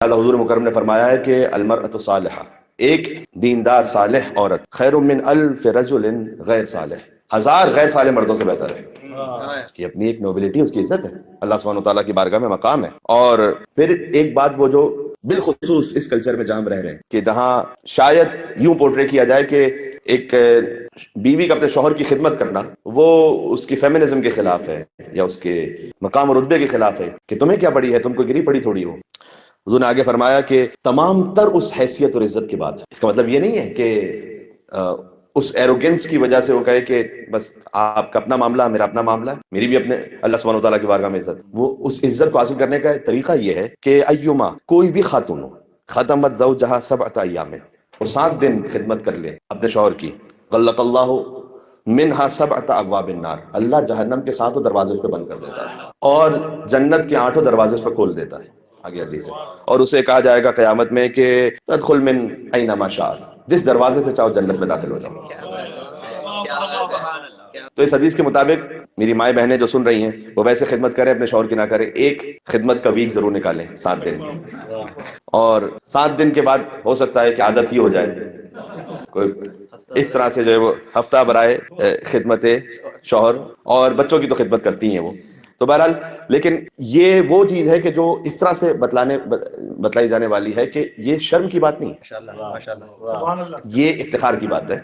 اللہ حضور مکرم نے فرمایا ہے کہ المرأۃ صالحہ، ایک دیندار صالح عورت، خیر من الف رجل غیر صالح، 1000 غیر صالح مردوں سے بہتر ہے۔ کہ اپنی ایک نوبلٹی، اس کی عزت ہے، اللہ سبحانہ وتعالیٰ کی بارگاہ میں مقام ہے۔ اور پھر ایک بات وہ جو بالخصوص اس کلچر میں جہاں ہم رہ رہے ہیں، کہ جہاں شاید یوں پورٹری کیا جائے کہ ایک بیوی کا اپنے شوہر کی خدمت کرنا وہ اس کی فیمنزم کے خلاف ہے، یا اس کے مقام و رتبے کے خلاف ہے، کہ تمہیں کیا پڑی ہے، تم کو گری پڑی تھوڑی ہو۔ حضور نے آگے فرمایا کہ تمام تر اس حیثیت اور عزت کے بعد، اس کا مطلب یہ نہیں ہے کہ اس ایروگنس کی وجہ سے وہ کہے کہ بس آپ کا اپنا معاملہ، میرا اپنا معاملہ ہے، میری بھی اپنے اللہ سبحانہ وتعالیٰ کی بارگاہ میں عزت۔ وہ اس عزت کو حاصل کرنے کا طریقہ یہ ہے کہ ایما، کوئی بھی خاتون ہو، خدمت زوجہا 7 ایام، وہ 7 دن خدمت کر لے اپنے شوہر کی، غلق اللہ منہا 7 ابواب النار، اللہ جہنم کے 7 دروازے اس پہ بند کر دیتا ہے، اور جنت کے 8 دروازے اس پہ کھول دیتا ہے۔ آگے حدیث ہے، اور اسے کہا جائے گا قیامت میں کہ تدخل من اینما شاءت، جس دروازے سے چاہو جنت میں داخل ہو جاؤ۔ تو اس حدیث کے مطابق میری مائیں بہنیں جو سن رہی ہیں، وہ ویسے خدمت کریں، اپنے شوہر کی نہ کریں، ایک خدمت کا ویک ضرور نکالیں 7 دن، اور 7 دن کے بعد ہو سکتا ہے کہ عادت ہی ہو جائے، کوئی اس طرح سے جو ہے وہ ہفتہ برائے خدمت شوہر، اور بچوں کی تو خدمت کرتی ہیں وہ تو بہرحال۔ لیکن یہ وہ چیز ہے کہ جو اس طرح سے بتلائی جانے والی ہے کہ یہ شرم کی بات نہیں ہے، یہ افتخار کی بات ہے۔